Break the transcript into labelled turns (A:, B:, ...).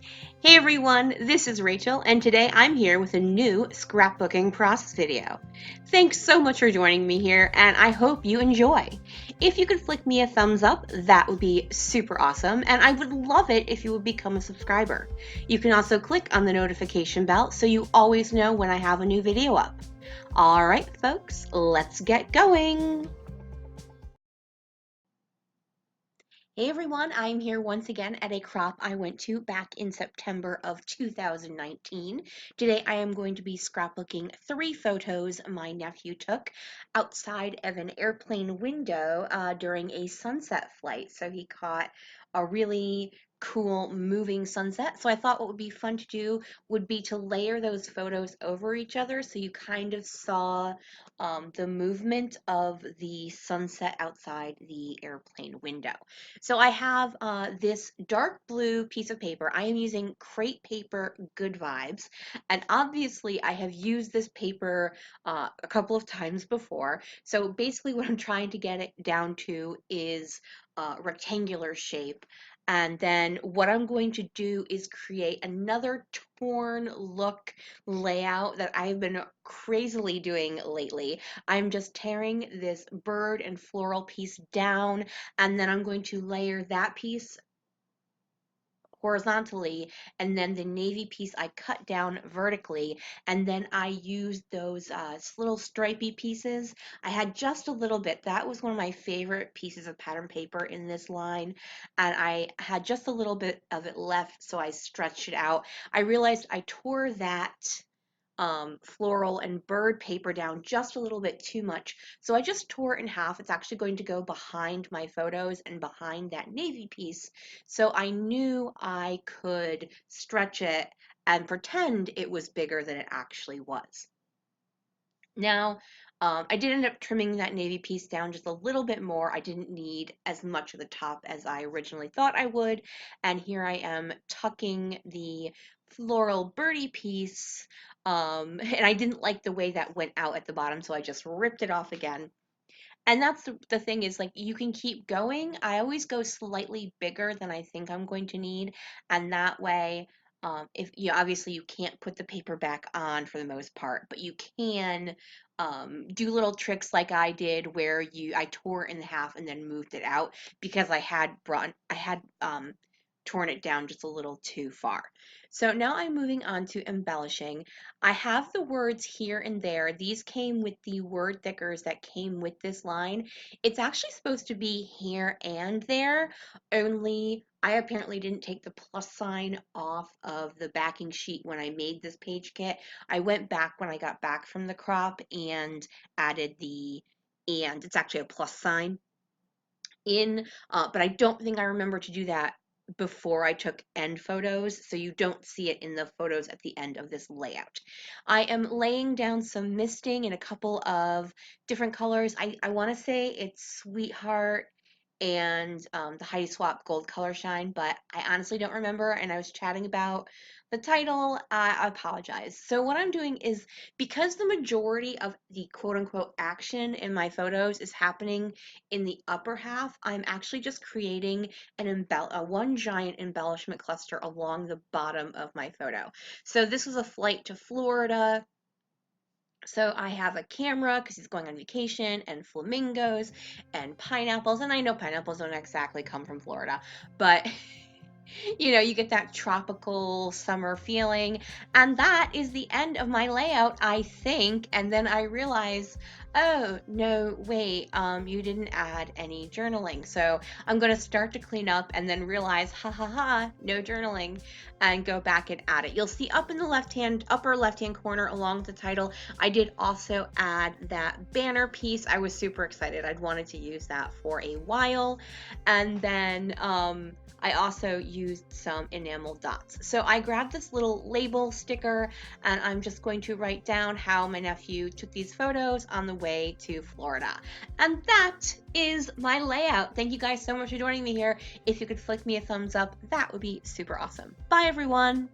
A: Hey everyone, this is Rachel, and today I'm here with a new scrapbooking process video. Thanks so much for joining me here, and I hope you enjoy. If you could flick me a thumbs up, that would be super awesome, and I would love it if you would become a subscriber. You can also click on the notification bell so you always know when I have a new video up. Alright folks, let's get going! Hey everyone, I'm here once again at a crop I went to back in September of 2019. Today I am going to be scrapbooking 3 photos my nephew took outside of an airplane window during a sunset flight. So he caught a really cool moving sunset. So I thought what would be fun to do would be to layer those photos over each other so you kind of saw the movement of the sunset outside the airplane window. So I have this dark blue piece of paper. I am using crepe paper Good Vibes. And obviously I have used this paper a couple of times before. So basically what I'm trying to get it down to is rectangular shape. And then what I'm going to do is create another torn look layout that I've been crazily doing lately. I'm just tearing this bird and floral piece down, and then I'm going to layer that piece horizontally, and then the navy piece I cut down vertically, and then I used those little stripy pieces. I had just a little bit. That was one of my favorite pieces of pattern paper in this line, and I had just a little bit of it left, so I stretched it out. I realized I tore that floral and bird paper down just a little bit too much. So I just tore it in half. It's actually going to go behind my photos and behind that navy piece. So I knew I could stretch it and pretend it was bigger than it actually was. Now, I did end up trimming that navy piece down just a little bit more. I didn't need as much of the top as I originally thought I would. And here I am tucking the floral birdie piece. And I didn't like the way that went out at the bottom, so I just ripped it off again. And that's the thing is like you can keep going. I always go slightly bigger than I think I'm going to need, and that way, if you obviously you can't put the paper back on for the most part, but you can do little tricks like I did where I tore it in half and then moved it out because I had torn it down just a little too far. So now I'm moving on to embellishing. I have the words here and there. These came with the word thickers that came with this line. It's actually supposed to be here and there, only I apparently didn't take the plus sign off of the backing sheet when I made this page kit. I went back when I got back from the crop and added and it's actually a plus sign in, but I don't think I remember to do that before I took end photos, so you don't see it in the photos at the end of this layout. I am laying down some misting in a couple of different colors. I want to say it's Sweetheart and the Heidi Swap Gold Color Shine, but I honestly don't remember, and I was chatting about the title. I apologize. So what I'm doing is, because the majority of the quote-unquote action in my photos is happening in the upper half, I'm actually just creating one giant embellishment cluster along the bottom of my photo. So this was a flight to Florida. So I have a camera because he's going on vacation, and flamingos and pineapples. And I know pineapples don't exactly come from Florida, but you get that tropical summer feeling. And that is the end of my layout, I think. And then I realize, oh, no, wait, you didn't add any journaling. So I'm going to start to clean up and then realize, ha ha ha, no journaling, and go back and add it. You'll see up in the upper left-hand corner along the title, I did also add that banner piece. I was super excited. I'd wanted to use that for a while. And then, I also used some enamel dots. So I grabbed this little label sticker, and I'm just going to write down how my nephew took these photos on the way to Florida. And that is my layout. Thank you guys so much for joining me here. If you could flick me a thumbs up, that would be super awesome. Bye everyone.